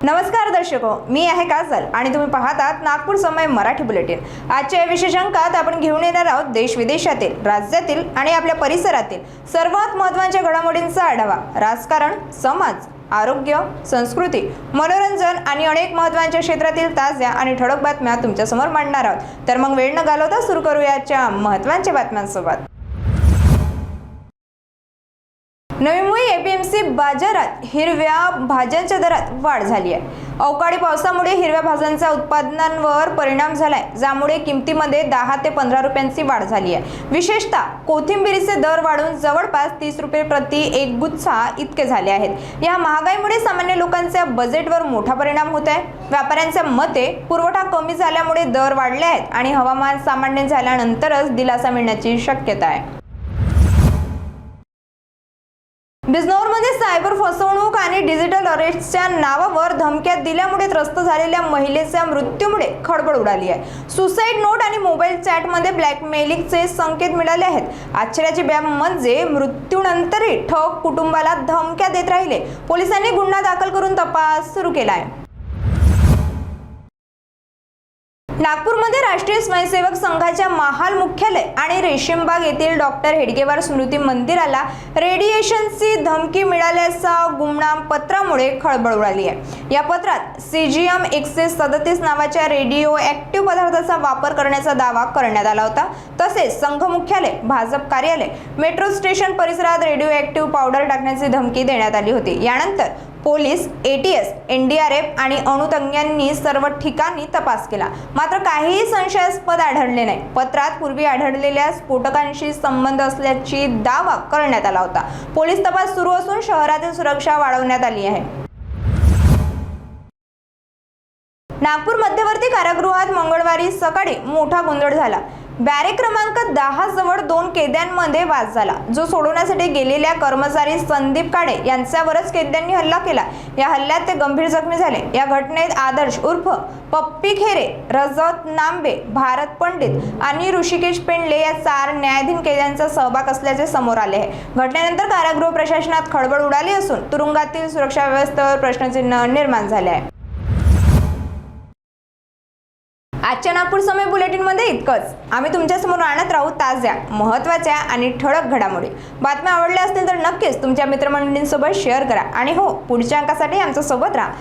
नमस्कार दर्शको, मी आहे काजल आणि तुम्ही पाहतात नागपूर समय मराठी बुलेटिन। आजच्या विशेष अंकात आपण घेऊन येणार आहोत देश विदेशातील, राज्यातील आणि आपल्या परिसरातील सर्वात महत्त्वाच्या घडामोडींचा आढावा। राजकारण, समाज, आरोग्य, संस्कृती, मनोरंजन आणि अनेक महत्त्वाच्या क्षेत्रातील ताज्या आणि ठळक बातम्या तुमच्या समोर मांडणार आहोत। तर मग वेळ न घालवता सुरू करूया आजच्या महत्त्वाच्या बातम्यांसोबत। नवी मुंबई एपीएमसी बाजारात हिरव्या भाज्यांच्या दरात वाढ झाली आहे। अवकाळी पावसामुळे हिरव्या भाज्यांच्या उत्पादनांवर परिणाम झालाय, ज्यामुळे किमतीमध्ये 10 ते 15 रुपयांची वाढ झाली आहे। विशेषतः कोथिंबीरीचे दर वाढून जवळपास 30 रुपये प्रति एक गुच्छा इतके झाले आहेत। या महागाईमुळे सामान्य लोकांच्या बजेटवर मोठा परिणाम होत आहे। व्यापाऱ्यांच्या मते पुरवठा कमी झाल्यामुळे दर वाढले आहेत आणि हवामान सामान्य झाल्यानंतरच दिलासा मिळण्याची शक्यता आहे। बिजनौरमध्ये सायबर फसवणूक आणि डिजिटल अरेस्टच्या नावावर धमक्या दिल्यामुळे त्रस्त झालेल्या महिलेच्या मृत्यूमुळे खळबळ उडाली आहे। सुसाईड नोट आणि मोबाईल चॅटमध्ये ब्लॅकमेलिंगचे संकेत मिळाले आहेत। आश्चर्याची बाब म्हणजे मृत्यूनंतरही ठग कुटुंबाला धमक्या देत राहिले। पोलिसांनी गुन्हा दाखल करून तपास सुरू केला आहे। नागपूरमध्ये राष्ट्रीय स्वयंसेवक संघाच्या महाल मुख्यालय आणि रेशीमबाग येथील डॉक्टर हेडगेवार स्मृती मंदिराला रेडिएशनची धमकी मिळाल्याच्या गुमनाम पत्रामुळे खळबळ उडाली आहे। या पत्रात सीजीएम 137 नावाच्या रेडिओ ऍक्टिव्ह पदार्थाचा वापर करण्याचा दावा करण्यात आला होता। तसेच संघ मुख्यालय, भाजप कार्यालय, मेट्रो स्टेशन परिसरात रेडिओ ऍक्टिव्ह पावडर टाकण्याची धमकी देण्यात आली होती। यानंतर पोलीस, एटीएस, एनडीआरएफ आणि अणुतज्ञांनी सर्व ठिकाणी तपास केला, मात्र काहीही संशयास्पद आढळले नाही। पत्रात पूर्वी आढळलेल्या स्फोटकांशी संबंध असल्याची दावा करण्यात आला होता। पोलीस तपास सुरू असून शहरातील सुरक्षा वाढवण्यात आली आहे। नागपूर मध्यवर्ती कारागृहात मंगळवारी सकाळी मोठा गोंधळ झाला। बॅरेक क्रमांक 10 जवळ 2 कैद्यांमध्ये वाद झाला, जो सोडवण्यासाठी गेलेल्या कर्मचारी संदीप काळे यांच्यावरच कैद्यांनी हल्ला केला। या हल्ल्यात ते गंभीर जखमी झाले। या घटनेत आदर्श उर्फ पप्पी खेरे, रजत नांबे, भारत पंडित आणि ऋषिकेश पेंडले या 4 न्यायाधीन कैद्यांचा सहभाग असल्याचे समोर आले आहे। घटनेनंतर कारागृह प्रशासनात खळबळ उडाली असून तुरुंगातील सुरक्षा व्यवस्थेवर प्रश्नचिन्ह निर्माण झाले आहे। आजच्या नागपूर समय बुलेटिनमध्ये इतकंच। आम्ही तुमच्या समोर आणत राहू ताज्या, महत्त्वाच्या आणि ठळक घडामोडी। बातम्या आवडल्या असतील तर नक्कीच तुमच्या मित्रमंडळींसोबत शेअर करा आणि हो, पुढच्या अंकासाठी आमच्या सोबत राहा।